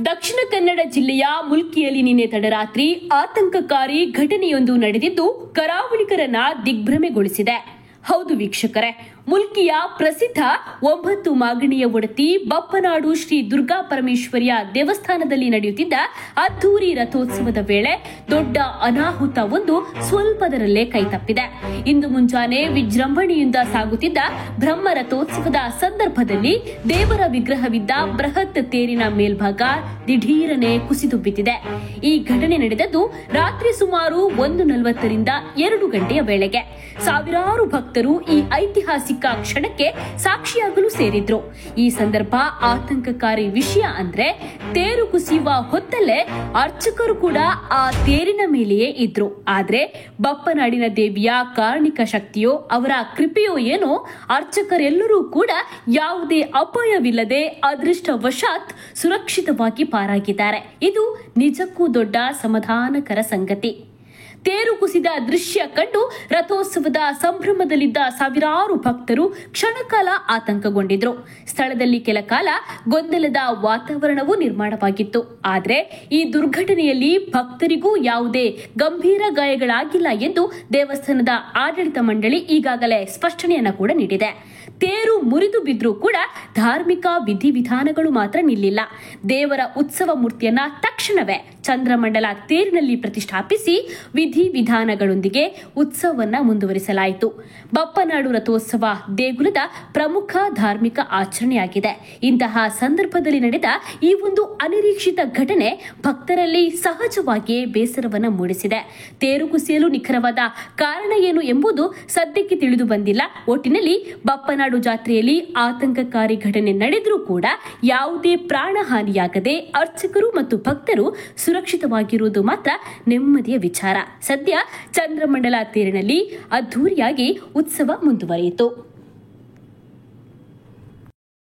ದಕ್ಷಿಣ ಕನ್ನಡ ಜಿಲ್ಲೆಯ ಮುಲ್ಕಿಯಲ್ಲಿ ನಿನ್ನೆ ತಡರಾತ್ರಿ ಆತಂಕಕಾರಿ ಘಟನೆಯೊಂದು ನಡೆದಿದ್ದು ಕರಾವಳಿಗರನ್ನ ದಿಗ್ಭ್ರಮೆಗೊಳಿಸಿದೆ. ಹೌದು ವೀಕ್ಷಕರೇ, ಮುಲ್ಕಿಯ ಪ್ರಸಿದ್ಧ 9 ಮಾಗಣಿಯ ಒಡತಿ ಬಪ್ಪನಾಡು ಶ್ರೀ ದುರ್ಗಾ ಪರಮೇಶ್ವರಿಯ ದೇವಸ್ಥಾನದಲ್ಲಿ ನಡೆಯುತ್ತಿದ್ದ ಅದ್ದೂರಿ ರಥೋತ್ಸವದ ವೇಳೆ ದೊಡ್ಡ ಅನಾಹುತವೊಂದು ಸ್ವಲ್ಪದರಲ್ಲೇ ಕೈತಪ್ಪಿದೆ. ಇಂದು ಮುಂಜಾನೆ ವಿಜೃಂಭಣೆಯಿಂದ ಸಾಗುತ್ತಿದ್ದ ಬ್ರಹ್ಮ ರಥೋತ್ಸವದ ಸಂದರ್ಭದಲ್ಲಿ ದೇವರ ವಿಗ್ರಹವಿದ್ದ ಬೃಹತ್ ತೇರಿನ ಮೇಲ್ಭಾಗ ದಿಢೀರನೆ ಕುಸಿದು ಬಿದ್ದಿದೆ. ಈ ಘಟನೆ ನಡೆದದ್ದು ರಾತ್ರಿ ಸುಮಾರು 1:40ರಿಂದ 2 ಗಂಟೆಯ ವೇಳೆಗೆ. ಸಾವಿರಾರು ಭಕ್ತರು ಈ ಐತಿಹಾಸಿಕ ಕ್ಷಣಕ್ಕೆ ಸಾಕ್ಷಿಯಾಗಲು ಸೇರಿದ್ರು. ಈ ಸಂದರ್ಭ ಆತಂಕಕಾರಿ ವಿಷಯ ಅಂದ್ರೆ ತೇರು ಕುಸಿಯುವ ಹೊತ್ತಲ್ಲೇ ಅರ್ಚಕರು ಕೂಡ ಆ ತೇರಿನ ಮೇಲೆಯೇ ಇದ್ರು. ಆದ್ರೆ ಬಪ್ಪನಾಡಿನ ದೇವಿಯ ಕಾರಣಿಕ ಶಕ್ತಿಯೋ ಅವರ ಕೃಪೆಯೋ ಏನೋ ಅರ್ಚಕರೆಲ್ಲರೂ ಕೂಡ ಯಾವುದೇ ಅಪಾಯವಿಲ್ಲದೆ ಅದೃಷ್ಟವಶಾತ್ ಸುರಕ್ಷಿತವಾಗಿ ಪಾರಾಗಿದ್ದಾರೆ. ಇದು ನಿಜಕ್ಕೂ ದೊಡ್ಡ ಸಮಾಧಾನಕರ ಸಂಗತಿ. ತೇರು ಕುಸಿದ ದೃಶ್ಯ ಕಂಡು ರಥೋತ್ಸವದ ಸಂಭ್ರಮದಲ್ಲಿದ್ದ ಸಾವಿರಾರು ಭಕ್ತರು ಕ್ಷಣಕಾಲ ಆತಂಕಗೊಂಡಿದ್ರು. ಸ್ಥಳದಲ್ಲಿ ಕೆಲ ಕಾಲ ಗೊಂದಲದ ವಾತಾವರಣವೂ ನಿರ್ಮಾಣವಾಗಿತ್ತು. ಆದರೆ ಈ ದುರ್ಘಟನೆಯಲ್ಲಿ ಭಕ್ತರಿಗೂ ಯಾವುದೇ ಗಂಭೀರ ಗಾಯಗಳಾಗಿಲ್ಲ ಎಂದು ದೇವಸ್ಥಾನದ ಆಡಳಿತ ಮಂಡಳಿ ಈಗಾಗಲೇ ಸ್ಪಷ್ಟನೆಯನ್ನ ಕೂಡ ನೀಡಿದೆ. ತೇರು ಮುರಿದು ಬಿದ್ರೂ ಕೂಡ ಧಾರ್ಮಿಕ ವಿಧಿವಿಧಾನಗಳು ಮಾತ್ರ ನಿಲ್ಲಿಲ್ಲ. ದೇವರ ಉತ್ಸವ ಮೂರ್ತಿಯನ್ನ ತಕ್ಷಣವೇ ಚಂದ್ರಮಂಡಲ ತೇರಿನಲ್ಲಿ ಪ್ರತಿಷ್ಠಾಪಿಸಿ ವಿಧಿವಿಧಾನಗಳೊಂದಿಗೆ ಉತ್ಸವವನ್ನ ಮುಂದುವರಿಸಲಾಯಿತು. ಬಪ್ಪನಾಡು ರಥೋತ್ಸವ ದೇಗುಲದ ಪ್ರಮುಖ ಧಾರ್ಮಿಕ ಆಚರಣೆಯಾಗಿದೆ. ಇಂತಹ ಸಂದರ್ಭದಲ್ಲಿ ನಡೆದ ಈ ಒಂದು ಅನಿರೀಕ್ಷಿತ ಘಟನೆ ಭಕ್ತರಲ್ಲಿ ಸಹಜವಾಗಿಯೇ ಬೇಸರವನ್ನ ಮೂಡಿಸಿದೆ. ತೇರು ಕುಸಿಯಲು ನಿಖರವಾದ ಕಾರಣ ಏನು ಎಂಬುದು ಸದ್ಯಕ್ಕೆ ತಿಳಿದು ಬಂದಿಲ್ಲ. ಒಟ್ಟಿನಲ್ಲಿ ಬಪ್ಪನಾಡು ಜಾತ್ರೆಯಲ್ಲಿ ಆತಂಕಕಾರಿ ಘಟನೆ ನಡೆದರೂ ಕೂಡ ಯಾವುದೇ ಪ್ರಾಣಹಾನಿಯಾಗದೆ ಅರ್ಚಕರು ಮತ್ತು ಭಕ್ತರು ಸುರಕ್ಷಿತವಾಗಿರುವುದು ಮಾತ್ರ ನೆಮ್ಮದಿಯ ವಿಚಾರ. ಸದ್ಯ ಚಂದ್ರಮಂಡಲ ತೇರಿನಲ್ಲಿ ಅದ್ದೂರಿಯಾಗಿ ಉತ್ಸವ ಮುಂದುವರಿಯಿತು.